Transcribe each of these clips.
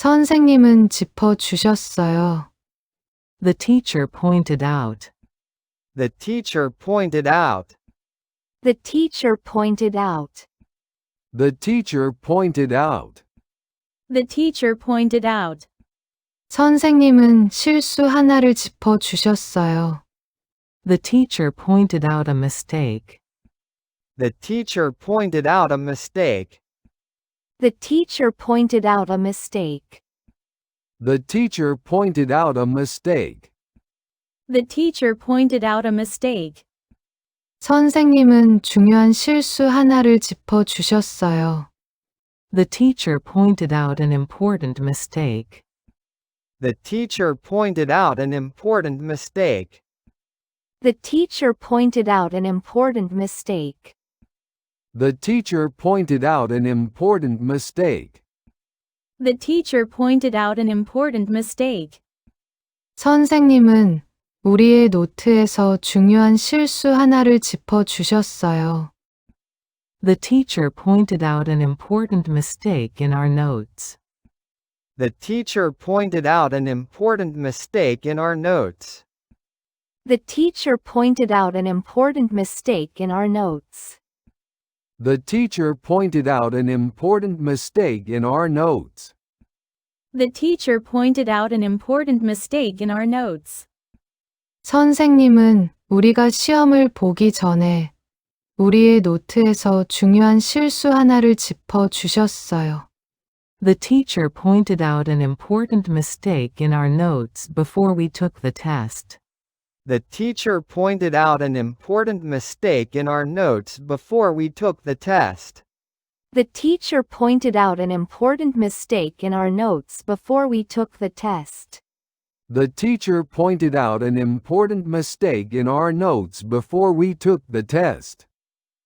선생님은 짚어 주셨어요. The teacher pointed out. The teacher pointed out. The teacher pointed out. The teacher pointed out. The teacher pointed out. 선생님은 실수 하나를 짚어 주셨어요. The teacher pointed out a mistake. The teacher pointed out a mistake. The teacher pointed out a mistake. The teacher pointed out a mistake. The teacher pointed out a mistake. 선생님은 중요한 실수 하나를 짚어 주셨어요. The teacher pointed out an important mistake. The teacher pointed out an important mistake. The teacher pointed out an important mistake. The teacher pointed out an important mistake. The teacher pointed out an important mistake. 선생님은 우리의 노트에서 중요한 실수 하나를 짚어 주셨어요. The teacher pointed out an important mistake in our notes. The teacher pointed out an important mistake in our notes. The teacher pointed out an important mistake in our notes. The teacher pointed out an important mistake in our notes. The teacher pointed out an important mistake in our notes. 선생님은 우리가 시험을 보기 전에 우리의 노트에서 중요한 실수 하나를 짚어 주셨어요. The teacher pointed out an important mistake in our notes before we took the test. The teacher pointed out an important mistake in our notes before we took the test. The teacher pointed out an important mistake in our notes before we took the test. The teacher pointed out an important mistake in our notes before we took the test.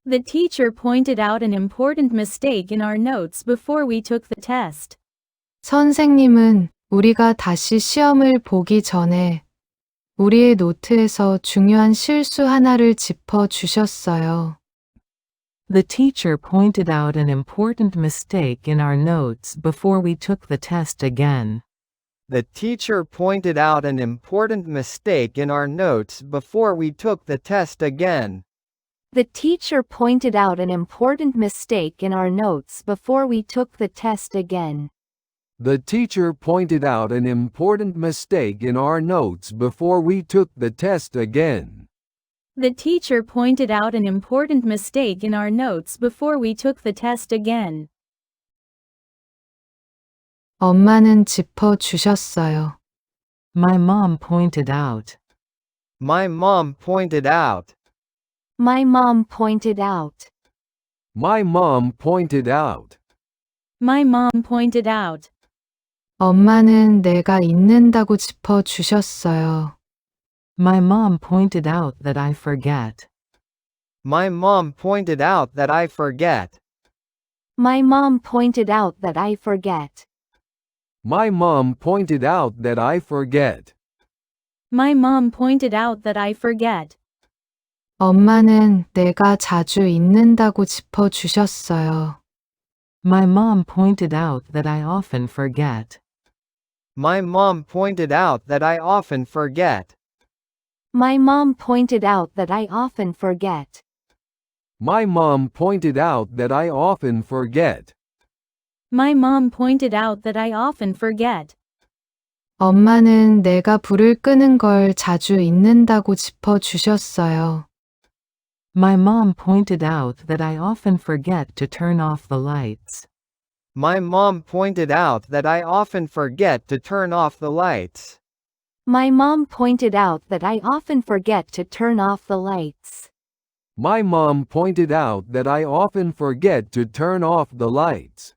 The teacher pointed out an important mistake in our notes before we took the test. 선생님은 우리가 다시 시험을 보기 전에 우리의 노트에서 중요한 실수 하나를 짚어 주셨어요. The teacher pointed out an important mistake in our notes before we took the test again. The teacher pointed out an important mistake in our notes before we took the test again. The teacher pointed out an important mistake in our notes before we took the test again. The teacher pointed out an important mistake in our notes before we took the test again. The teacher pointed out an important mistake in our notes before we took the test again. 엄마는 짚어 주셨어요. My mom pointed out. My mom pointed out. My mom pointed out. My mom pointed out. My mom pointed out. 엄마는 내가 잊는다고 짚어 주셨어요. My mom pointed out that I forget. My mom pointed out that I forget. My mom pointed out that I forget. My mom pointed out that I forget. My mom pointed out that I forget. 엄마는 내가 자주 잊는다고 짚어 주셨어요. My mom pointed out that I often forget. My mom pointed out that I often forget. My mom pointed out that I often forget. My mom pointed out that I often forget. My mom pointed out that I often forget. 엄마는 내가 불을 끄는 걸 자주 잊는다고 짚어 주셨어요. My mom pointed out that I often forget to turn off the lights. My mom pointed out that I often forget to turn off the lights. My mom pointed out that I often forget to turn off the lights. My mom pointed out that I often forget to turn off the lights.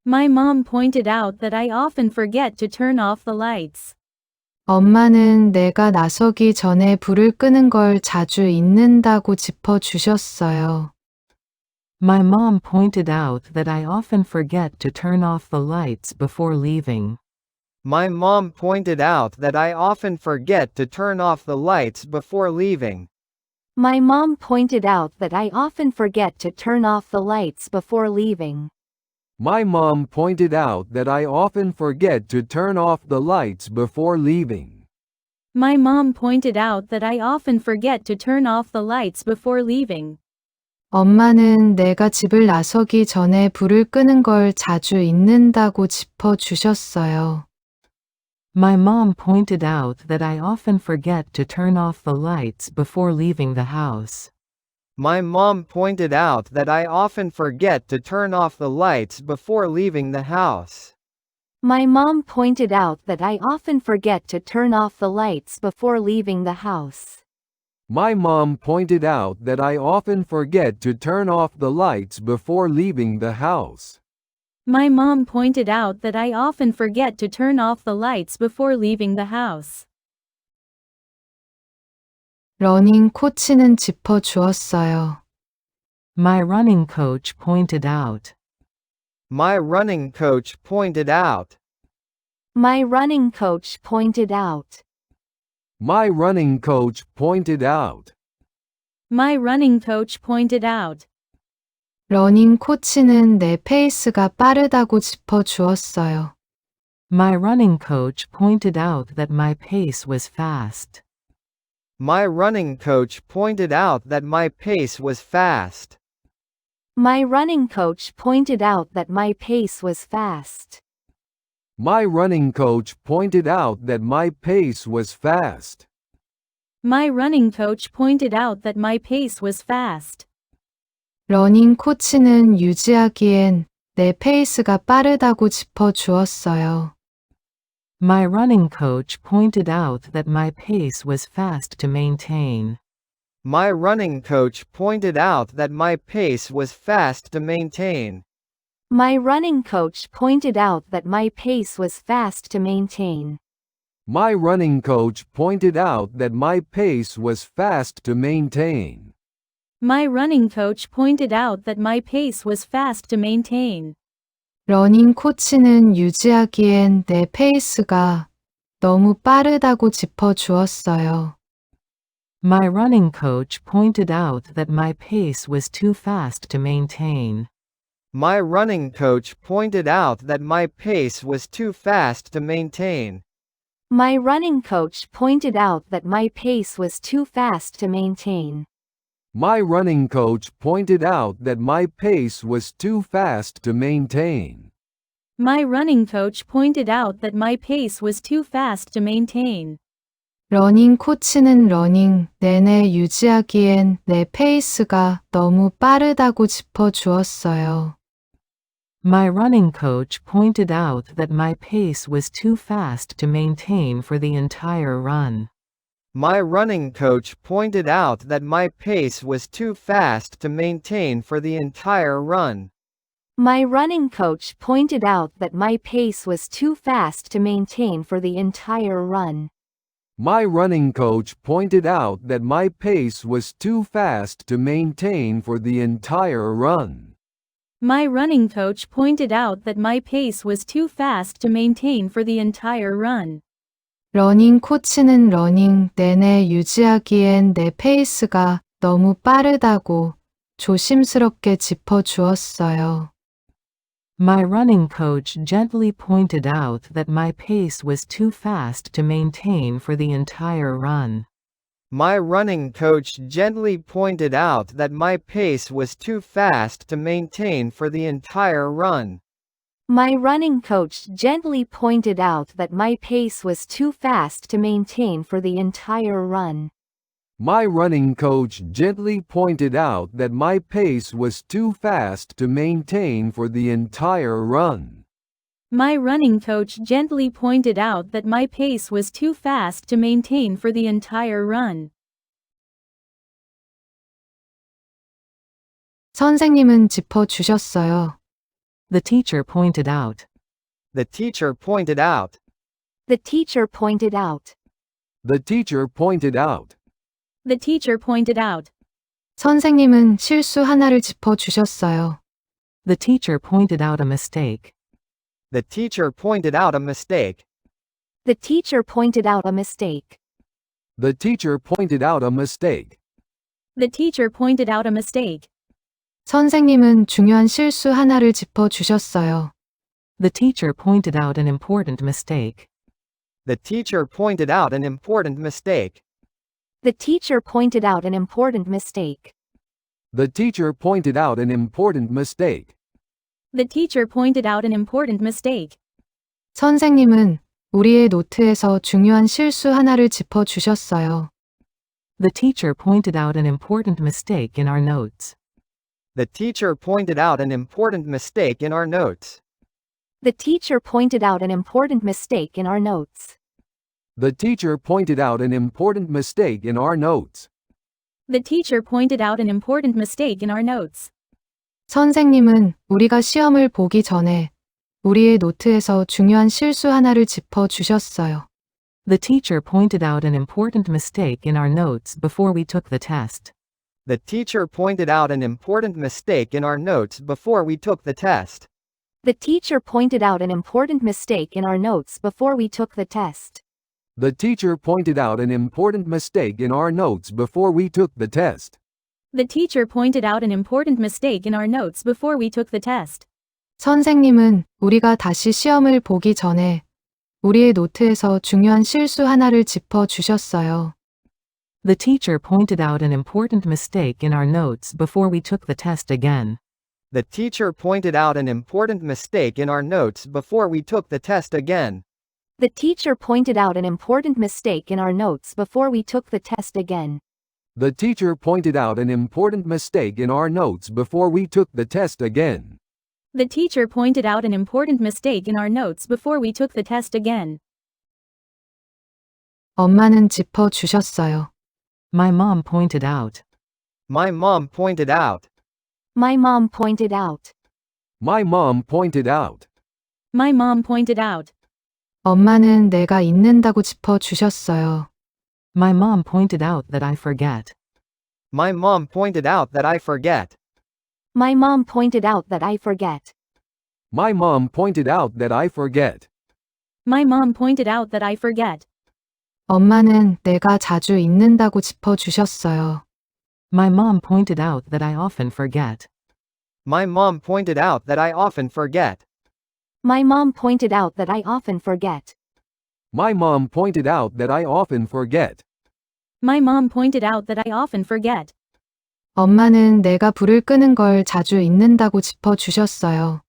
My mom pointed out that I often forget to turn off the lights. 엄마는 내가 나서기 전에 불을 끄는 걸 자주 잊는다고 짚어 주셨어요. My mom pointed out that I often forget to turn off the lights before leaving. My mom pointed out that I often forget to turn off the lights before leaving. My mom pointed out that I often forget to turn off the lights before leaving. My mom pointed out that I often forget to turn off the lights before leaving. My mom pointed out that I often forget to turn off the lights before leaving. 엄마는 내가 집을 나서기 전에 불을 끄는 걸 자주 잊는다고 짚어주셨어요. My mom pointed out that I often forget to turn off the lights before leaving the house. My mom pointed out that I often forget to turn off the lights before leaving the house. My mom pointed out that I often forget to turn off the lights before leaving the house. My mom pointed out that I often forget to turn off the lights before leaving the house. My mom pointed out that I often forget to turn off the lights before leaving the house. 러닝 코치는 짚어주었어요. My running coach pointed out. My running coach pointed out. My running coach pointed out. My running coach pointed out. My running coach pointed out. 러닝 코치는 내 페이스가 빠르다고 짚어주었어요. My running coach pointed out that my pace was fast. My running coach pointed out that my pace was fast. My running coach pointed out that my pace was fast. My running coach pointed out that my pace was fast. My running coach pointed out that my pace was fast. 러닝 코치는 유지하기엔 내 페이스가 빠르다고 짚어주었어요. My running coach pointed out that my pace was fast to maintain. My running coach pointed out that my pace was fast to maintain. My running coach pointed out that my pace was fast to maintain. My running coach pointed out that my pace was fast to maintain. My running coach pointed out that my pace was fast to maintain. 러닝 코치는 유지하기엔 내 페이스가 너무 빠르다고 짚어주었어요. My running coach pointed out that my pace was too fast to maintain. My running coach pointed out that my pace was too fast to maintain. My running coach pointed out that my pace was too fast to maintain. My running coach pointed out that my pace was too fast to maintain. My running coach pointed out that my pace was too fast to maintain. 러닝 코치는 러닝 내내 유지하기엔 내 페이스가 너무 빠르다고 짚어주었어요. My running coach pointed out that my pace was too fast to maintain for the entire run. My running coach pointed out that my pace was too fast to maintain for the entire run. My running coach pointed out that my pace was too fast to maintain for the entire run. My running coach pointed out that my pace was too fast to maintain for the entire run. My running coach pointed out that my pace was too fast to maintain for the entire run. 러닝 코치는 러닝 내내 유지하기엔 내 페이스가 너무 빠르다고 조심스럽게 짚어주었어요. My running coach gently pointed out that my pace was too fast to maintain for the entire run. My running coach gently pointed out that my pace was too fast to maintain for the entire run. My running coach gently pointed out that my pace was too fast to maintain for the entire run. My running coach gently pointed out that my pace was too fast to maintain for the entire run. My running coach gently pointed out that my pace was too fast to maintain for the entire run. 선생님은 짚어주셨어요. The teacher pointed out. The teacher pointed out. The teacher pointed out. The teacher pointed out. The teacher pointed out. 선생님은 실수 하나를 짚어주셨어요. The teacher pointed out a mistake. The teacher pointed out a mistake. The teacher pointed out a mistake. The teacher pointed out a mistake. The teacher pointed out a mistake. 선생님은 중요한 실수 하나를 짚어 주셨어요. The teacher pointed out an important mistake. The teacher pointed out an important mistake. The teacher pointed out an important mistake. The teacher pointed out an important mistake. The teacher pointed out an important mistake. 선생님은 우리의 노트에서 중요한 실수 하나를 짚어 주셨어요. The teacher pointed out an important mistake in our notes. The teacher pointed out an important mistake in our notes. The teacher pointed out an important mistake in our notes. The teacher pointed out an important mistake in our notes. The teacher pointed out an important mistake in our notes. 선생님은 우리가 시험을 보기 전에 우리의 노트에서 중요한 실수 하나를 짚어 주셨어요. The teacher pointed out an important mistake in our notes before we took the test. The teacher pointed out an important mistake in our notes before we took the test. The teacher pointed out an important mistake in our notes before we took the test. The teacher pointed out an important mistake in our notes before we took the test. The teacher pointed out an important mistake in our notes before we took the test. 선생님은 우리가 다시 시험을 보기 전에 우리의 노트에서 중요한 실수 하나를 짚어 주셨어요. The teacher pointed out an important mistake in our notes before we took the test again. The teacher pointed out an important mistake in our notes before we took the test again. The teacher pointed out an important mistake in our notes before we took the test again. The teacher pointed out an important mistake in our notes before we took the test again. The teacher pointed out an important mistake in our notes before we took the test again. 엄마는 짚어 주셨어요. My mom pointed out. My mom pointed out. My mom pointed out. My mom pointed out. My mom pointed out. 엄마는 내가 잊는다고 짚어 주셨어요. My mom pointed out that I forget. My mom pointed out that I forget. My mom pointed out that I forget. My mom pointed out that I forget. My mom pointed out that I forget. 엄마는 내가 자주 잊는다고 짚어 주셨어요. My mom pointed out that I often forget. My mom pointed out that I often forget. My mom pointed out that I often forget. My mom pointed out that I often forget. My mom pointed out that I often forget. 엄마는 내가 불을 끄는 걸 자주 잊는다고 짚어 주셨어요.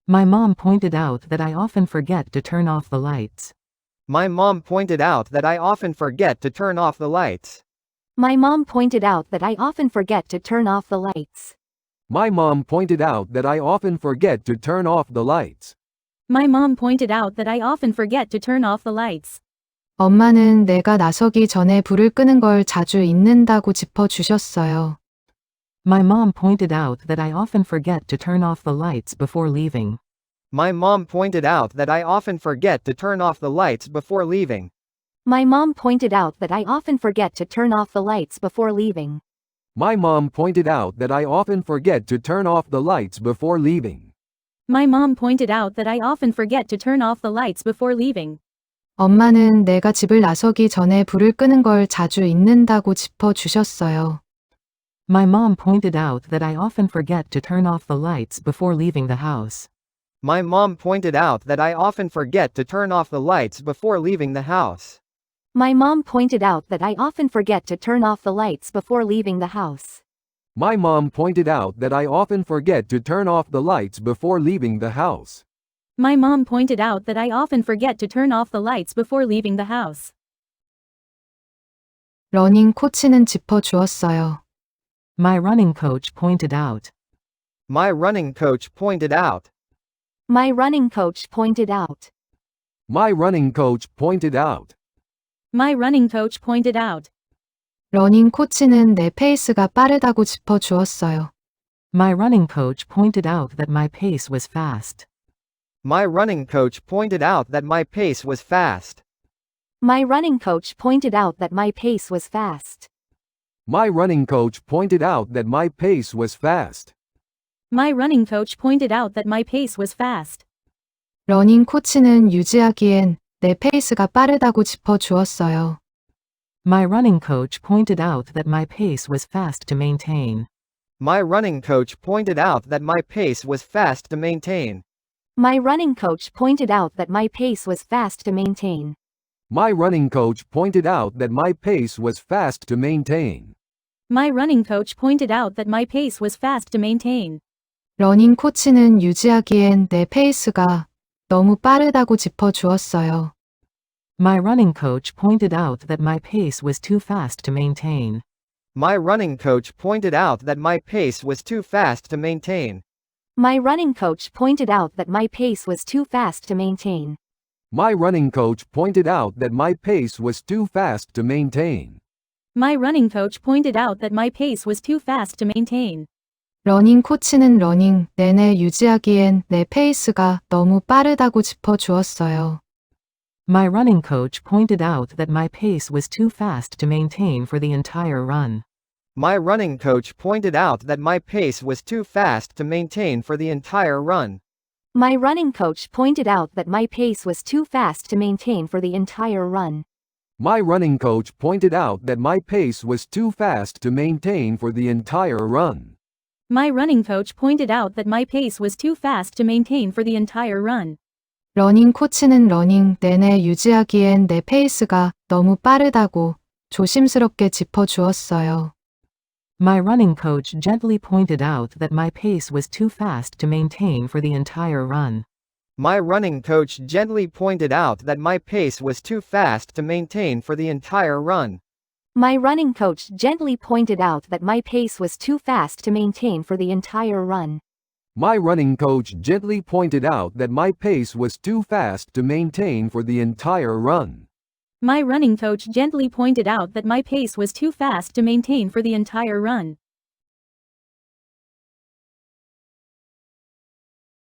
My mom pointed out that I often forget to turn off the lights. My mom pointed out that I often forget to turn off the lights. My mom pointed out that I often forget to turn off the lights. My mom pointed out that I often forget to turn off the lights. My mom pointed out that I often forget to turn off the lights. 엄마는 내가 나서기 전에 불을 끄는 걸 자주 잊는다고 짚어 주셨어요. My mom pointed out that I often forget to turn off the lights before leaving. My mom pointed out that I often forget to turn off the lights before leaving. My mom pointed out that I often forget to turn off the lights before leaving. My mom pointed out that I often forget to turn off the lights before leaving. My mom pointed out that I often forget to turn off the lights before leaving. 엄마는 내가 집을 나서기 전에 불을 끄는 걸 자주 잊는다고 짚어 주셨어요. My mom pointed out that I often forget to turn off the lights before leaving the house. My mom pointed out that I often forget to turn off the lights before leaving the house. My mom pointed out that I often forget to turn off the lights before leaving the house. My mom pointed out that I often forget to turn off the lights before leaving the house. My mom pointed out that I often forget to turn off the lights before leaving the house. 러닝 코치는 짚어 주었어요. My running coach pointed out. My running coach pointed out. My running coach pointed out. My running coach pointed out. My running coach pointed out. 러닝 코치는 내 페이스가 빠르다고 짚어 주었어요. My running coach pointed out that my pace was fast. My running coach pointed out that my pace was fast. My running coach pointed out that my pace was fast. My running coach pointed out that my pace was fast. My running coach pointed out that my pace was fast. 러닝 코치는 유지하기엔 내 페이스가 빠르다고 짚어 주었어요. My running coach pointed out that my pace was fast to maintain. My running coach pointed out that my pace was fast to maintain. My running coach pointed out that my pace was fast to maintain. My running coach pointed out that my pace was fast to maintain. My running coach pointed out that my pace was fast to maintain. 러닝 코치는 유지하기엔 내 페이스가 너무 빠르다고 짚어주었어요. My running coach pointed out that my pace was too fast to maintain. My running coach pointed out that my pace was too fast to maintain. My running coach pointed out that my pace was too fast to maintain. My running coach pointed out that my pace was too fast to maintain. My running coach pointed out that my pace was too fast to maintain. 러닝 코치는 러닝 내내 유지하기엔 내 페이스가 너무 빠르다고 짚어주었어요. My running coach pointed out that my pace was too fast to maintain for the entire run. My running coach pointed out that my pace was too fast to maintain for the entire run. My running coach pointed out that my pace was too fast to maintain for the entire run. My running coach pointed out that my pace was too fast to maintain for the entire run. My running coach pointed out that my pace was too fast to maintain for the entire run. 러닝 코치는 러닝 내내 유지하기엔 내 페이스가 너무 빠르다고 조심스럽게 짚어주었어요. My running coach gently pointed out that my pace was too fast to maintain for the entire run. My running coach gently pointed out that my pace was too fast to maintain for the entire run. My running coach gently pointed out that my pace was too fast to maintain for the entire run. My running coach gently pointed out that my pace was too fast to maintain for the entire run. My running coach gently pointed out that my pace was too fast to maintain for the entire run.